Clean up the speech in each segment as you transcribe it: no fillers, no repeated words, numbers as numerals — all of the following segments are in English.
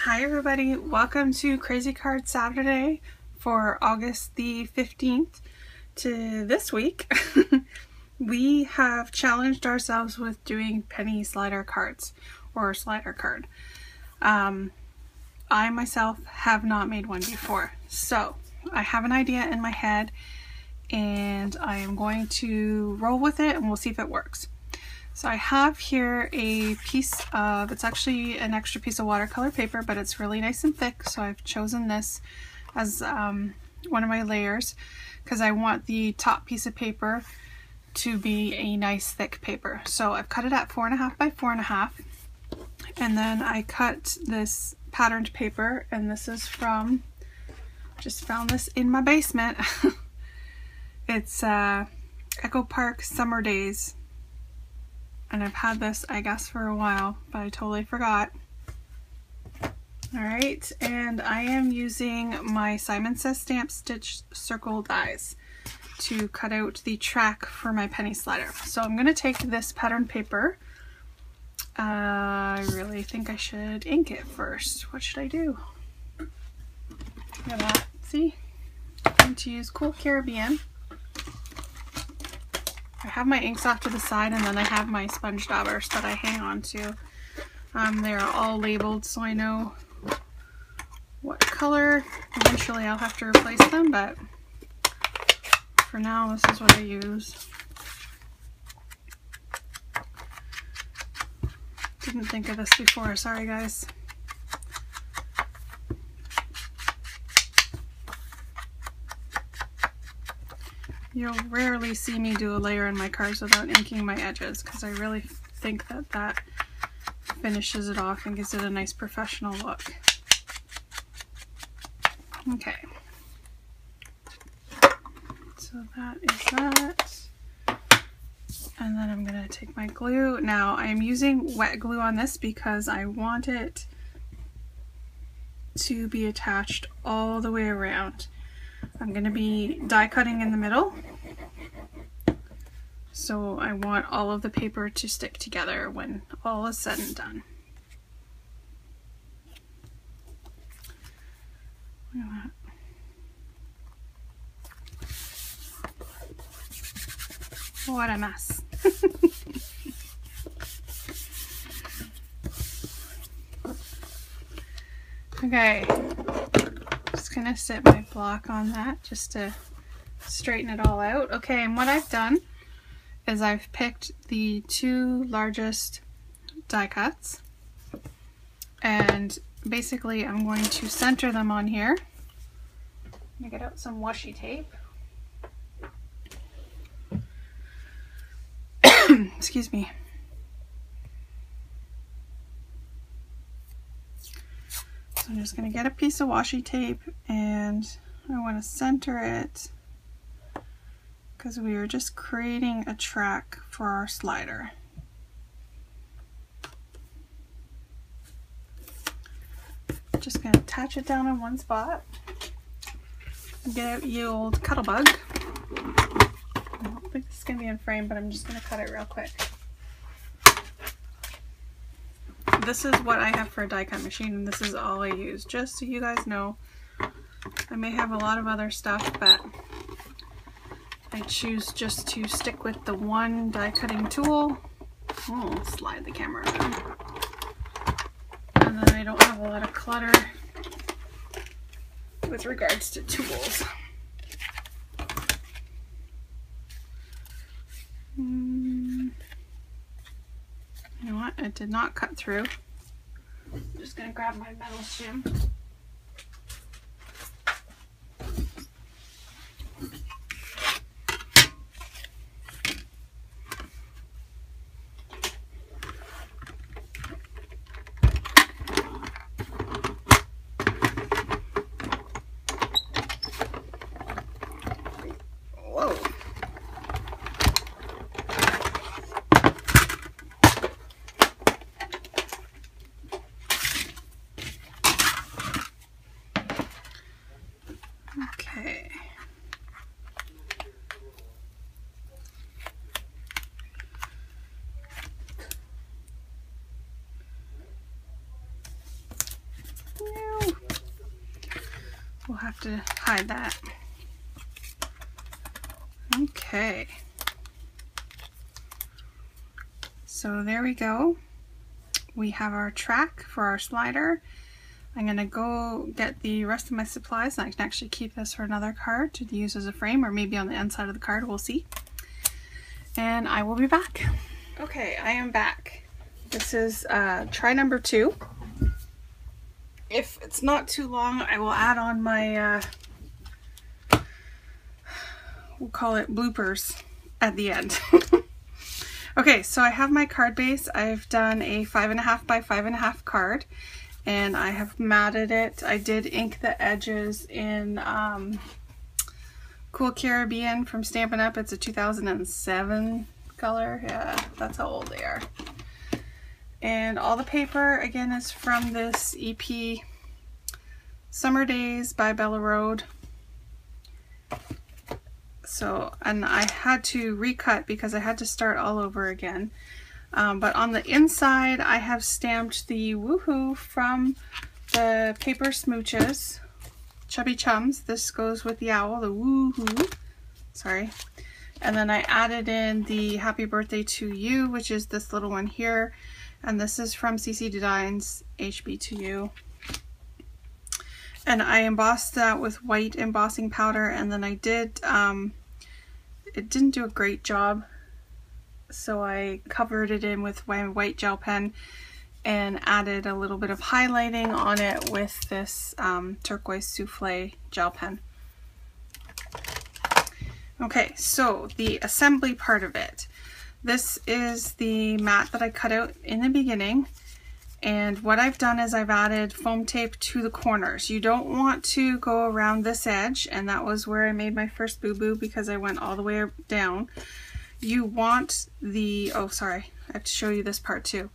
Hi everybody, welcome to Krazy Card Saturday for August the 15th to this week. We have challenged ourselves with doing penny slider cards or slider card. I myself have not made one before, so I have an idea in my head and I am going to roll with it and we'll see if it works. So I have here a piece of, it's actually an extra piece of watercolor paper, but it's really nice and thick, so I've chosen this as one of my layers because I want the top piece of paper to be a nice thick paper. So I've cut it at 4.5 by 4.5, and then I cut this patterned paper, and this is from, just found this in my basement. It's Echo Park Summer Days. And I've had this, I guess, for a while, but I totally forgot. Alright, and I am using my Simon Says Stamp Stitch circle dies to cut out the track for my penny slider. So I'm going to take this pattern paper. I really think I should ink it first. What should I do? Look at that. See? I'm going to use Cool Caribbean. I have my inks off to the side, and then I have my sponge daubers that I hang on to. They're all labeled so I know what color. Eventually I'll have to replace them, but for now this is what I use. Didn't think of this before, sorry guys. You'll rarely see me do a layer in my cards without inking my edges because I really think that that finishes it off and gives it a nice professional look. Okay. So that is that. And then I'm going to take my glue. Now I'm using wet glue on this because I want it to be attached all the way around. I'm going to be die cutting in the middle, so I want all of the paper to stick together when all is said and done. Look at that. What a mess. Okay. Just gonna sit my block on that just to straighten it all out. Okay, and what I've done is I've picked the two largest die cuts, and basically I'm going to center them on here. Let me get out some washi tape. Excuse me. So I'm just going to get a piece of washi tape and I want to center it because we are just creating a track for our slider. Just going to attach it down in one spot. Get out the old Cuttle Bug. I don't think this is going to be in frame, but I'm just going to cut it real quick. This is what I have for a die cut machine, and this is all I use, just so you guys know. I may have a lot of other stuff, but I choose just to stick with the one die cutting tool. Oh, slide the camera around. And then I don't have a lot of clutter with regards to tools. You know what? It did not cut through. I'm just going to grab my metal shim. Whoa. have to hide that. Okay. So there we go. We have our track for our slider. I'm gonna go get the rest of my supplies, and I can actually keep this for another card to use as a frame, or maybe on the inside of the card, we'll see. And I will be back. Okay, I am back. This is try number 2. If it's not too long, I will add on my, we'll call it bloopers at the end. Okay, so I have my card base. I've done a 5.5 by 5.5 card, and I have matted it. I did ink the edges in Cool Caribbean from Stampin' Up. It's a 2007 color. Yeah, that's how old they are. And all the paper, again, is from this EP Summer Days by Bella Road. So, and I had to recut because I had to start all over again. But on the inside, I have stamped the Woohoo from the Paper Smooches, Chubby Chums. This goes with the owl, the Woohoo. Sorry. And then I added in the Happy Birthday to You, which is this little one here. And this is from CC Designs HB to You. And I embossed that with white embossing powder, and then I did, it didn't do a great job, so I covered it in with my white gel pen and added a little bit of highlighting on it with this turquoise souffle gel pen. Okay, so the assembly part of it. This is the mat that I cut out in the beginning. And what I've done is I've added foam tape to the corners. You don't want to go around this edge, and that was where I made my first boo-boo because I went all the way down. You want the, oh sorry, I have to show you this part too.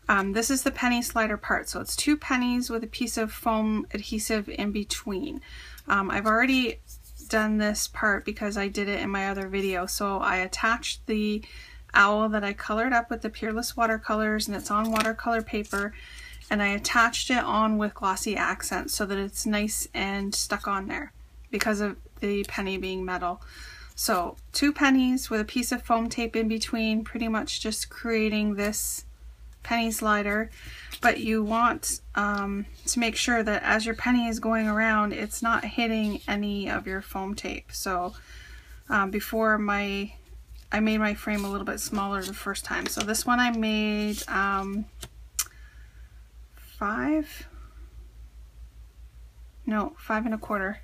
This is the penny slider part. So it's 2 pennies with a piece of foam adhesive in between. I've already done this part because I did it in my other video. So I attached the owl that I colored up with the Peerless watercolors, and it's on watercolor paper, and I attached it on with glossy accents so that it's nice and stuck on there because of the penny being metal. So 2 pennies with a piece of foam tape in between, pretty much just creating this penny slider. But you want to make sure that as your penny is going around, it's not hitting any of your foam tape. So before I made my frame a little bit smaller the first time. So this one I made 5 1/4.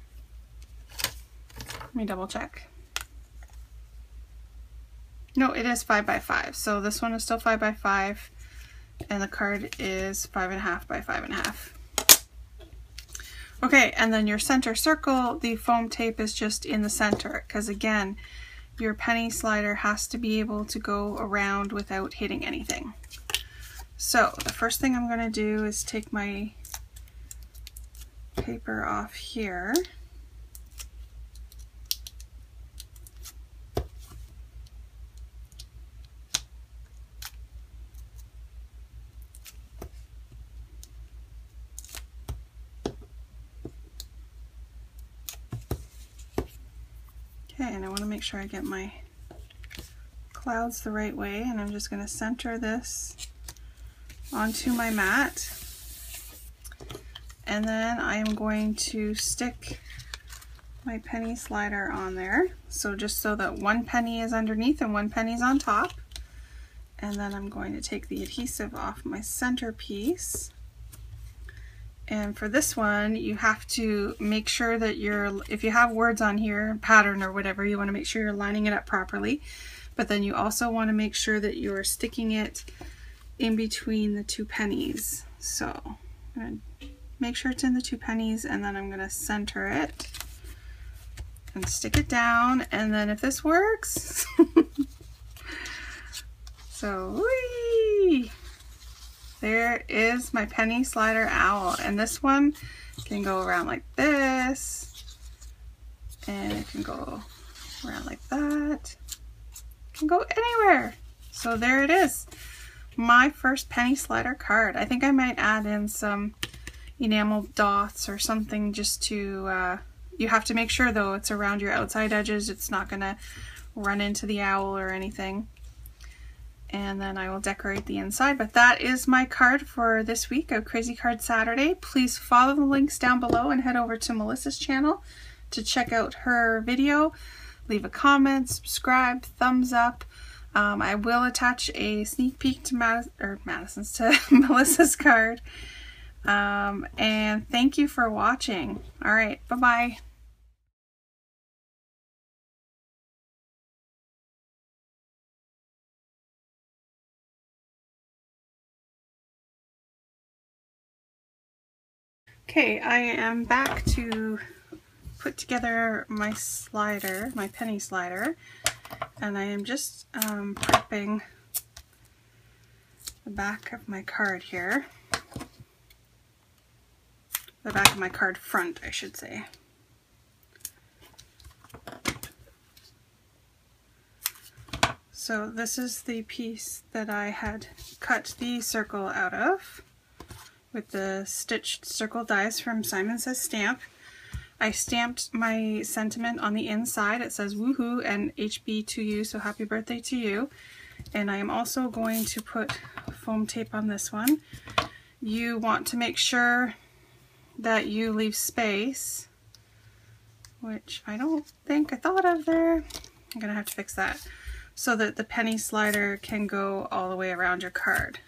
Let me double check. No, it is 5 by 5. So this one is still 5 by 5, and the card is 5.5 by 5.5. Okay, and then your center circle, the foam tape is just in the center, because again, your penny slider has to be able to go around without hitting anything. So the first thing I'm going to do is take my paper off here. Okay, and I want to make sure I get my clouds the right way, and I'm just going to center this onto my mat, and then I am going to stick my penny slider on there, so just so that 1 penny is underneath and 1 penny is on top. And then I'm going to take the adhesive off my centerpiece. And for this one, you have to make sure that if you have words on here, pattern or whatever, you want to make sure you're lining it up properly. But then you also want to make sure that you're sticking it in between the 2 pennies. So I'm going to make sure it's in the 2 pennies, and then I'm going to center it and stick it down. And then if this works, so whee! There is my penny slider owl, and this one can go around like this, and it can go around like that. It can go anywhere. So there it is, my first penny slider card. I think I might add in some enamel dots or something, just to, you have to make sure though it's around your outside edges. It's not gonna run into the owl or anything. And then I will decorate the inside. But that is my card for this week of Krazy Card Saturday. Please follow the links down below and head over to Melissa's channel to check out her video. Leave a comment, subscribe, thumbs up. I will attach a sneak peek to Melissa's card. And thank you for watching. All right, bye-bye. Okay, I am back to put together my slider, my penny slider, and I am just prepping the back of my card here. The back of my card front, I should say. So this is the piece that I had cut the circle out of, with the stitched circle dies from Simon Says Stamp. I stamped my sentiment on the inside. It says woohoo and HB to you, so happy birthday to you. And I am also going to put foam tape on this one. You want to make sure that you leave space, which I don't think I thought of there. I'm gonna have to fix that, so that the penny slider can go all the way around your card.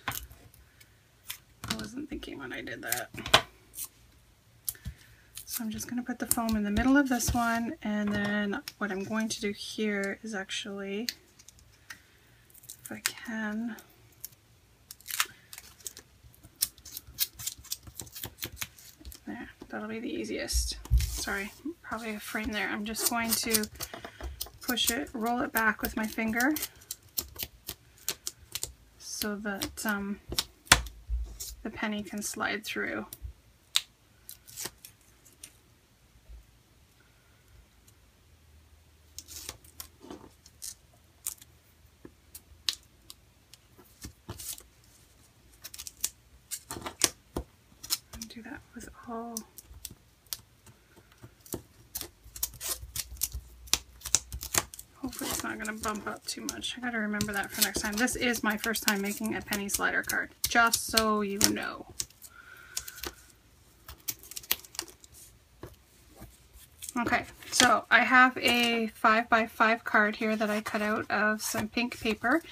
I wasn't thinking when I did that. So I'm just going to put the foam in the middle of this one, and then what I'm going to do here is actually, if I can, there, that'll be the easiest. Sorry, probably a frame there. I'm just going to push it, roll it back with my finger so that the penny can slide through. And do that with all. Hopefully it's not going to bump up too much. I got to remember that for next time. This is my first time making a penny slider card, just so you know. Okay, so I have a 5x5 card here that I cut out of some pink paper,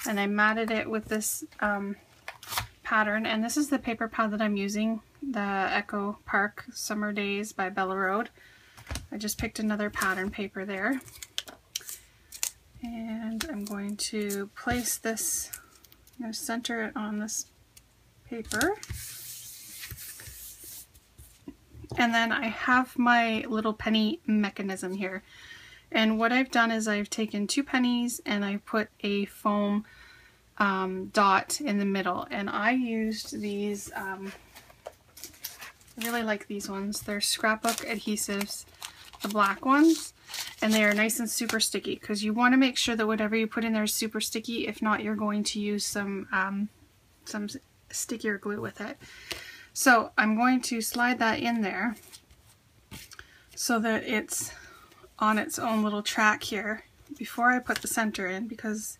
and I matted it with this pattern, and this is the paper pad that I'm using, the Echo Park Summer Days by Bella Road. I just picked another pattern paper there. And I'm going to place this, I'm going to center it on this paper. And then I have my little penny mechanism here. And what I've done is I've taken 2 pennies and I put a foam dot in the middle. And I used these, I really like these ones. They're scrapbook adhesives, the black ones. And they are nice and super sticky, because you want to make sure that whatever you put in there is super sticky. If not, you're going to use some stickier glue with it. So I'm going to slide that in there so that it's on its own little track here before I put the center in, because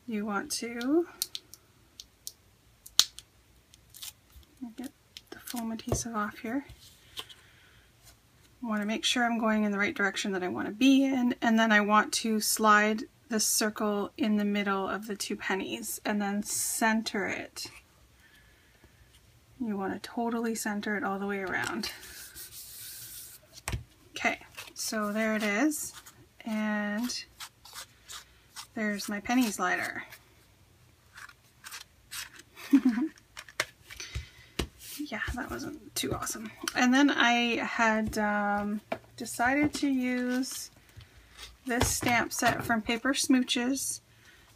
you want to get the foam adhesive off here. I want to make sure I'm going in the right direction that I want to be in, and then I want to slide this circle in the middle of the 2 pennies and then center it. You want to totally center it all the way around. Okay, so there it is, and there's my penny slider. Yeah, that wasn't too awesome. And then I had decided to use this stamp set from Paper Smooches,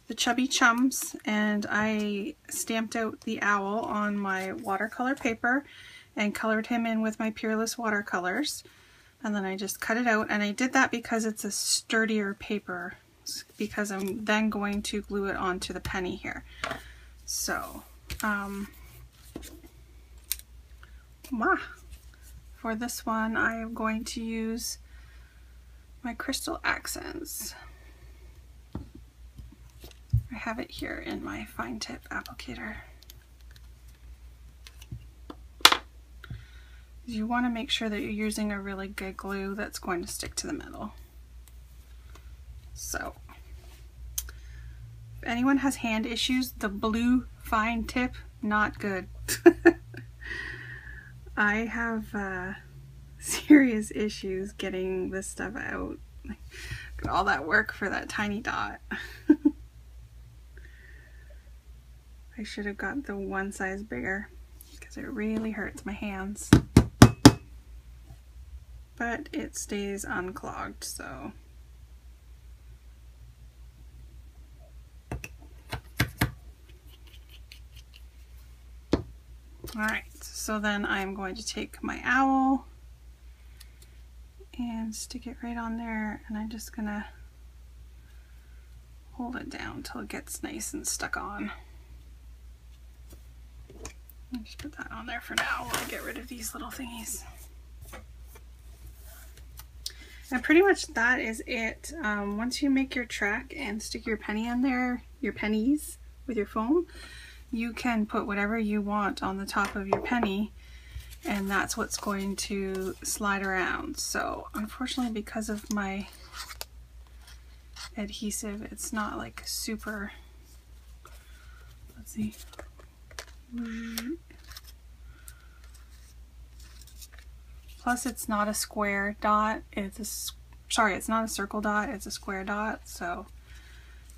the Chubby Chums, and I stamped out the owl on my watercolor paper and colored him in with my Peerless watercolors. And then I just cut it out, and I did that because it's a sturdier paper, because I'm then going to glue it onto the penny here. So, For this one, I am going to use my Crystal Accents. I have it here in my fine tip applicator. You want to make sure that you're using a really good glue that's going to stick to the metal. So, if anyone has hand issues, the blue fine tip, not good. I have serious issues getting this stuff out. Got all that work for that tiny dot. I should have got the one size bigger because it really hurts my hands. But it stays unclogged, so. Alright, so then I'm going to take my owl and stick it right on there, and I'm just gonna hold it down till it gets nice and stuck on. I'll just put that on there for now while I get rid of these little thingies. And pretty much that is it. Once you make your track and stick your penny on there, your pennies with your foam, you can put whatever you want on the top of your penny, and that's what's going to slide around. So unfortunately, because of my adhesive, it's not like super, let's see. Plus it's not a square dot, it's not a circle dot, it's a square dot, so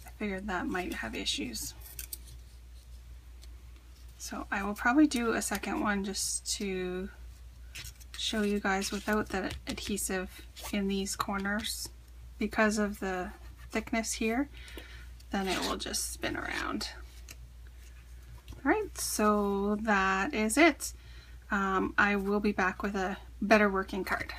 I figured that might have issues. So I will probably do a second one just to show you guys without the adhesive in these corners. Because of the thickness here, then it will just spin around. Alright, so that is it. I will be back with a better working card.